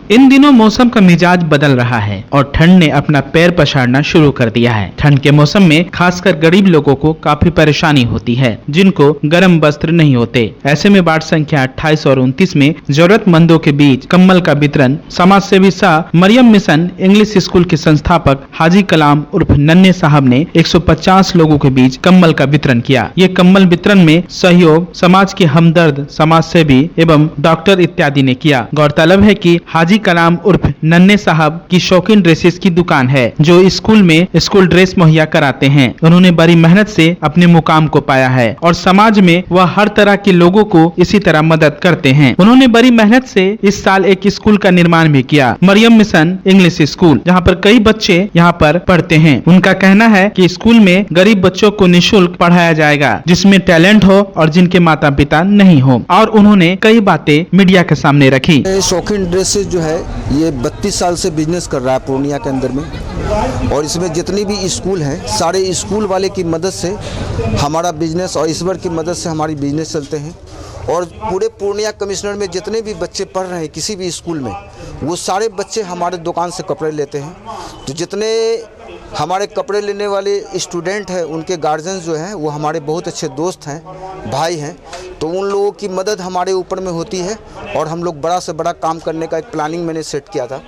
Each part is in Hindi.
इन दिनों मौसम का मिजाज बदल रहा है और ठंड ने अपना पैर पसारना शुरू कर दिया है। ठंड के मौसम में खासकर गरीब लोगों को काफी परेशानी होती है, जिनको गर्म वस्त्र नहीं होते। ऐसे में वार्ड संख्या 28 और 29 में जरूरतमंदों के बीच कम्बल का वितरण समाज सेवी Shah Mariam mission English school के संस्थापक हाजी कलाम उर्फ नन्हे साहब ने 150 लोगों के बीच कम्बल का वितरण किया। ये कम्बल वितरण में सहयोग समाज के हमदर्द, समाज सेवी एवं डॉक्टर इत्यादि ने किया। गौरतलब है कि हाजी कलाम उर्फ नन्हे साहब की शौकीन ड्रेसेस की दुकान है, जो स्कूल में स्कूल ड्रेस मुहैया कराते हैं। उन्होंने बड़ी मेहनत से अपने मुकाम को पाया है और समाज में वह हर तरह के लोगों को इसी तरह मदद करते हैं। उन्होंने बड़ी मेहनत से इस साल एक स्कूल का निर्माण भी किया, मरियम मिशन इंग्लिश स्कूल, जहाँ पर कई बच्चे यहाँ पर पढ़ते हैं। उनका कहना है कि स्कूल में गरीब बच्चों को निःशुल्क पढ़ाया जाएगा, जिसमें टैलेंट हो और जिनके माता पिता नहीं हो। और उन्होंने कई बातें मीडिया के सामने रखी। शौकीन ड्रेसेस जो है ये 32 साल से बिजनेस कर रहा है पूर्णिया के अंदर में, और इसमें जितनी भी स्कूल हैं सारे स्कूल वाले की मदद से हमारा बिजनेस और ईश्वर की मदद से हमारी बिजनेस चलते हैं। और पूरे पूर्णिया कमिश्नर में जितने भी बच्चे पढ़ रहे हैं किसी भी स्कूल में, वो सारे बच्चे हमारे दुकान से कपड़े लेते हैं। तो जितने हमारे कपड़े लेने वाले स्टूडेंट हैं उनके गार्जियन जो हैं वो हमारे बहुत अच्छे दोस्त हैं, भाई हैं। तो उन लोगों की मदद हमारे ऊपर में होती है और हम लोग बड़ा से बड़ा काम करने का एक प्लानिंग मैंने सेट किया था।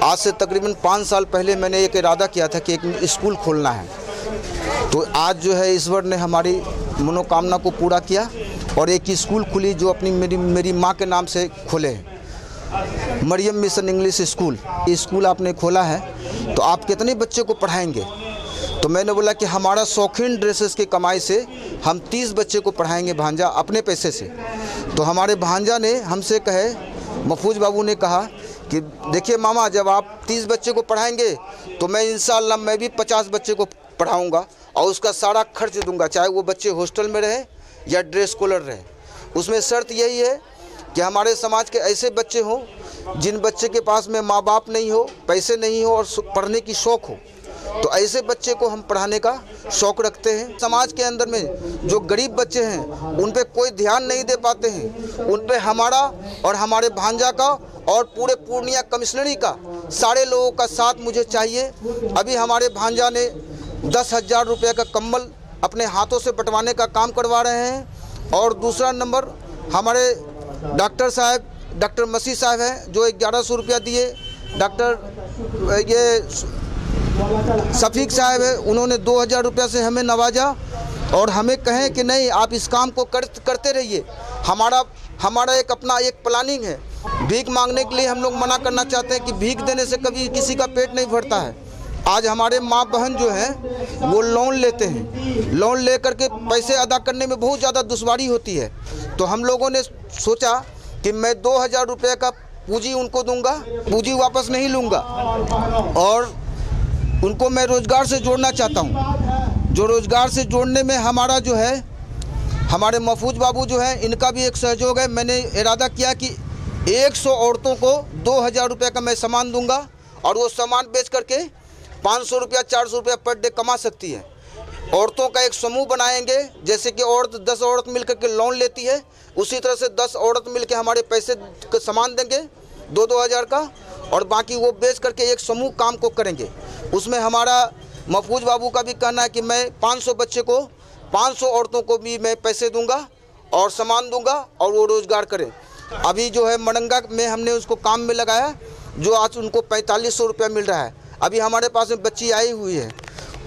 आज से तकरीबन 5 साल पहले मैंने एक इरादा किया था कि एक स्कूल खोलना है। तो आज जो है ईश्वर ने हमारी मनोकामना को पूरा किया और एक स्कूल खुली जो अपनी मेरी माँ के नाम से खोले हैं, मरियम मिशन इंग्लिश स्कूल। ये स्कूल आपने खोला है तो आप कितने बच्चे को पढ़ाएंगे? तो मैंने बोला कि हमारा शौकीन ड्रेसेस की कमाई से हम 30 बच्चे को पढ़ाएंगे भांजा अपने पैसे से। तो हमारे भांजा ने हमसे कहे, महफूज बाबू ने कहा कि देखिए मामा, जब आप 30 बच्चे को पढ़ाएंगे तो मैं इंशाअल्लाह मैं भी 50 बच्चे को पढ़ाऊँगा और उसका सारा खर्च दूँगा, चाहे वो बच्चे हॉस्टल में रहे या ड्रेस स्कॉलर रहे। उसमें शर्त यही है कि हमारे समाज के ऐसे बच्चे हों जिन बच्चे के पास में माँ बाप नहीं हो, पैसे नहीं हो और पढ़ने की शौक़ हो। तो ऐसे बच्चे को हम पढ़ाने का शौक़ रखते हैं। समाज के अंदर में जो गरीब बच्चे हैं उन पे कोई ध्यान नहीं दे पाते हैं, उन पे हमारा और हमारे भांजा का और पूरे पूर्णिया कमिश्नरी का सारे लोगों का साथ मुझे चाहिए। अभी हमारे भांजा ने 10,000 रुपये का कम्बल अपने हाथों से बंटवाने का काम करवा रहे हैं। और दूसरा नंबर हमारे डॉक्टर साहब, डॉक्टर मसीह साहब हैं जो 1100 रुपया दिए। डॉक्टर ये शफीक साहब है, उन्होंने 2000 रुपया से हमें नवाजा और हमें कहें कि नहीं आप इस काम को करते रहिए। हमारा एक अपना एक प्लानिंग है। भीख मांगने के लिए हम लोग मना करना चाहते हैं कि भीख देने से कभी किसी का पेट नहीं भरता है। आज हमारे माँ बहन जो हैं वो लोन लेते हैं, लोन ले करके पैसे अदा करने में बहुत ज़्यादा दुश्वारी होती है। तो हम लोगों ने सोचा कि मैं 2000 रुपये का पूंजी उनको दूंगा, पूंजी वापस नहीं लूँगा और उनको मैं रोज़गार से जोड़ना चाहता हूँ। जो रोज़गार से जोड़ने में हमारा जो है, हमारे महफूज बाबू जो है इनका भी एक सहयोग है। मैंने इरादा किया कि 100 औरतों को 2000 रुपये का मैं सामान दूंगा और वो सामान बेच करके 500 रुपया 400 रुपया पर डे कमा सकती है। औरतों का एक समूह बनाएंगे, जैसे कि औरत 10 औरत मिल करके लोन लेती है, उसी तरह से 10 औरत मिल के हमारे पैसे का सामान देंगे 2-2 हज़ार का, और बाकी वो बेच करके एक समूह काम को करेंगे। उसमें हमारा महफूज बाबू का भी कहना है कि मैं 500 बच्चे को 500 औरतों को भी मैं पैसे दूंगा और सामान दूंगा और वो रोज़गार करें। अभी जो है मडंगा में हमने उसको काम में लगाया, जो आज उनको 4500 रुपया मिल रहा है। अभी हमारे पास में बच्ची आई हुई है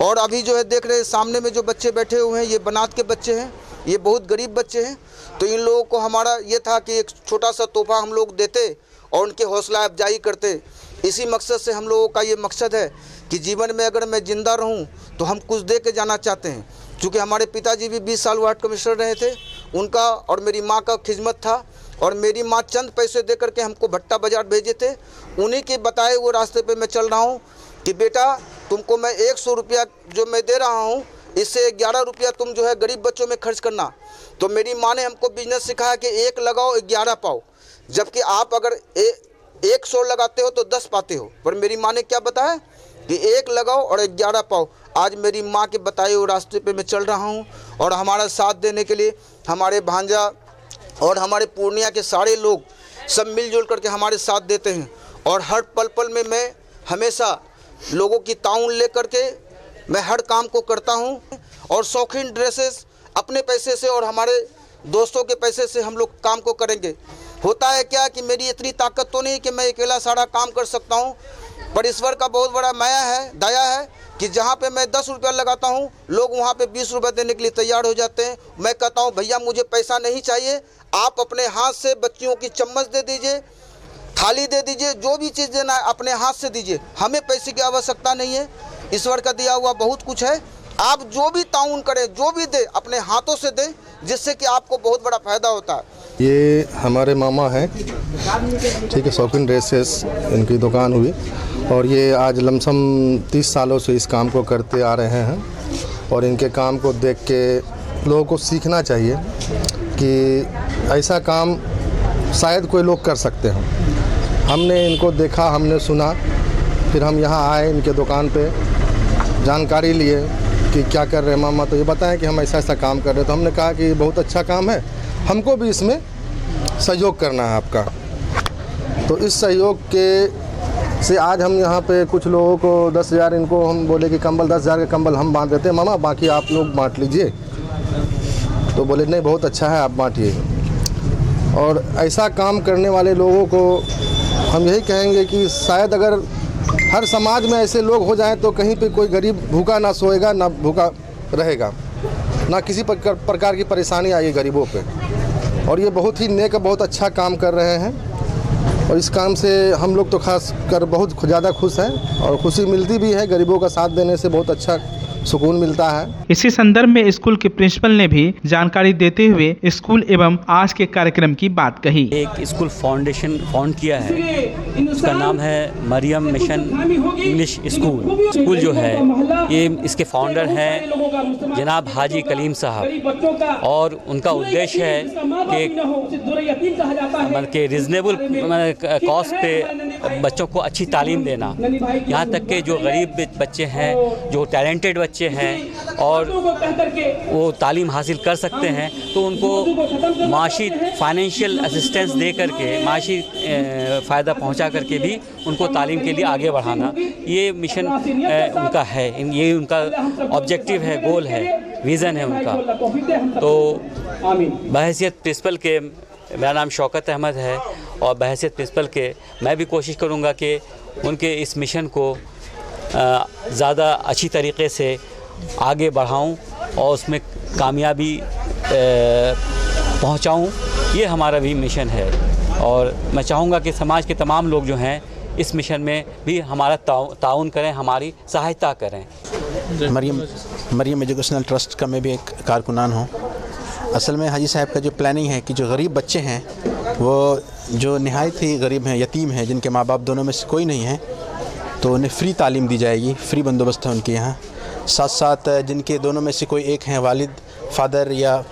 और अभी जो है देख रहे हैं सामने में जो बच्चे बैठे हुए हैं ये बनात के बच्चे हैं, ये बहुत गरीब बच्चे हैं। तो इन लोगों को हमारा ये था कि एक छोटा सा तोहफा हम लोग देते और उनके हौसला अफजाई करते। इसी मकसद से हम लोगों का ये मकसद है कि जीवन में अगर मैं ज़िंदा रहूं तो हम कुछ दे के जाना चाहते हैं। क्योंकि हमारे पिताजी भी 20 साल वार्ड कमिश्नर रहे थे, उनका और मेरी माँ का खिदमत था और मेरी माँ चंद पैसे दे करके हमको भट्टा बाज़ार भेजे थे। उन्हीं के बताए वो रास्ते पे मैं चल रहा हूँ कि बेटा तुमको मैं 100 रुपया जो मैं दे रहा हूँ इससे 11 रुपया तुम जो है गरीब बच्चों में खर्च करना। तो मेरी माँ ने हमको बिजनेस सिखाया कि 1 लगाओ 11 पाओ, जबकि आप अगर 100 लगाते हो तो 10 पाते हो। पर मेरी माँ ने क्या बताया कि 1 लगाओ और 11 पाओ। आज मेरी माँ के बताए हुए रास्ते पे मैं चल रहा हूँ और हमारा साथ देने के लिए हमारे भांजा और हमारे पूर्णिया के सारे लोग सब मिलजुल करके हमारे साथ देते हैं। और हर पल पल में मैं हमेशा लोगों की ताउन लेकर के मैं हर काम को करता हूं। और शौकीन ड्रेसेस अपने पैसे से और हमारे दोस्तों के पैसे से हम लोग काम को करेंगे। होता है क्या कि मेरी इतनी ताकत तो नहीं कि मैं अकेला सारा काम कर सकता हूं, पर ईश्वर का बहुत बड़ा माया है, दया है कि जहां पे मैं 10 रुपया लगाता हूं, लोग वहां पे 20 रुपये देने के लिए तैयार हो जाते हैं। मैं कहता हूं भैया मुझे पैसा नहीं चाहिए, आप अपने हाथ से बच्चियों की चम्मच दे दीजिए, थाली दे दीजिए, जो भी चीज़ देना है अपने हाथ से दीजिए, हमें पैसे की आवश्यकता नहीं है। ईश्वर का दिया हुआ बहुत कुछ है, आप जो भी ताउन करें, जो भी दे अपने हाथों से दें, जिससे कि आपको बहुत बड़ा फ़ायदा होता है। ये हमारे मामा हैं, ठीक है, शौकीन ड्रेसेस इनकी दुकान हुई और ये आज लमसम 30 सालों से इस काम को करते आ रहे हैं। और इनके काम को देख के लोगों को सीखना चाहिए कि ऐसा काम शायद कोई लोग कर सकते हैं। हमने इनको देखा, हमने सुना, फिर हम यहाँ आए इनके दुकान पे, जानकारी लिए कि क्या कर रहे हैं मामा, तो ये बताएं कि हम ऐसा ऐसा काम कर रहे हैं। तो हमने कहा कि बहुत अच्छा काम है, हमको भी इसमें सहयोग करना है आपका। तो इस सहयोग के से आज हम यहाँ पे कुछ लोगों को 10,000, इनको हम बोले कि कंबल 10,000 के कंबल हम बांट देते हैं मामा, बाकी आप लोग बांट लीजिए। तो बोले नहीं बहुत अच्छा है, आप बांटिए। और ऐसा काम करने वाले लोगों को हम यही कहेंगे कि शायद अगर हर समाज में ऐसे लोग हो जाएं तो कहीं पे कोई गरीब भूखा ना सोएगा, ना भूखा रहेगा, ना किसी प्रकार की परेशानी आएगी गरीबों पे। और ये बहुत ही नेक, बहुत अच्छा काम कर रहे हैं और इस काम से हम लोग तो खास कर बहुत ज़्यादा खुश हैं और खुशी मिलती भी है। गरीबों का साथ देने से बहुत अच्छा सुकून मिलता है। इसी संदर्भ में स्कूल के प्रिंसिपल ने भी जानकारी देते हुए स्कूल एवं आज के कार्यक्रम की बात कही। एक स्कूल फाउंडेशन फाउंड किया है, उसका नाम है Mariam mission English school. School जो है ये इसके फाउंडर हैं जनाब हाजी कलीम साहब और उनका उद्देश्य है कि रिजनेबल कॉस्ट पे बच्चों को अच्छी तालीम देना। यहाँ तक के जो गरीब बच्चे हैं, जो टैलेंटेड बच्चे हैं और वो तालीम हासिल कर सकते हैं, तो उनको माशी फाइनेंशियल असिस्टेंस दे करके, माशी फ़ायदा पहुंचा करके भी उनको तालीम के लिए आगे बढ़ाना, ये मिशन उनका है, ये उनका ऑब्जेक्टिव है, गोल है, विज़न है उनका। तो बहैसियत प्रिंसिपल के, मेरा नाम शौकत अहमद है और बहैसियत प्रिंसिपल के मैं भी कोशिश करूँगा कि उनके इस मिशन को ज़्यादा अच्छी तरीक़े से आगे बढ़ाऊं और उसमें कामयाबी पहुंचाऊं, ये हमारा भी मिशन है। और मैं चाहूँगा कि समाज के तमाम लोग जो हैं इस मिशन में भी हमारा ताउन करें, हमारी सहायता करें। मरियम एजुकेशनल ट्रस्ट का मैं भी एक कारकुनान हूँ। असल में हाजी साहब का जो प्लानिंग है कि जो गरीब बच्चे हैं, वो जो नहायत ही गरीब हैं, यतीम हैं, जिनके माँ बाप दोनों में से कोई नहीं है, तो उन्हें फ़्री तालीम दी जाएगी, फ्री बंदोबस्त है उनके यहाँ। साथ साथ जिनके दोनों में से कोई एक हैं, वालिद फादर या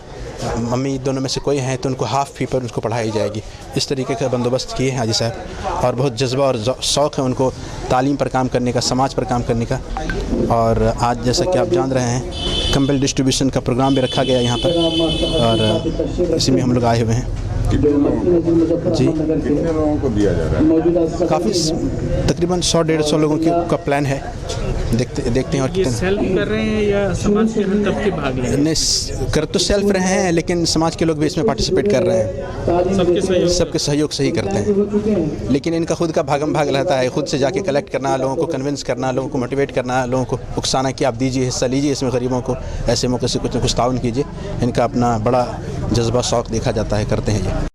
मम्मी दोनों में से कोई हैं, तो उनको हाफ़ फ़ी पर उनको पढ़ाई जाएगी। इस तरीके का बंदोबस्त किए हैं हाजी साहब और बहुत जज्बा और शौक़ है उनको तालीम पर काम करने का, समाज पर काम करने का। और आज जैसा कि आप जान रहे हैं, कंबल डिस्ट्रीब्यूशन का प्रोग्राम भी रखा गया यहाँ पर और इसी में हम लोग आए हुए हैं। जी, कितने लोगों को दिया जा रहा है? काफ़ी तकरीबन 100-150 लोगों का प्लान है। देखते हैं। और ये सेल्फ कर रहे हैं या समाज के हर तबके भाग ले रहे हैं? कर तो सेल्फ रहे हैं, लेकिन समाज के लोग भी इसमें पार्टिसिपेट कर रहे हैं। सबके सहयोग से ही करते हैं, लेकिन इनका खुद का भागम भाग रहता है। खुद से जाके कलेक्ट करना, लोगों को कन्विंस करना, लोगों को मोटिवेट करना, लोगों को उकसाना कि आप दीजिए, हिस्सा लीजिए इसमें, गरीबों को ऐसे मौके से कुछ न कुछ ताउन कीजिए। इनका अपना बड़ा जज्बा शौक़ देखा जाता है, करते हैं ये।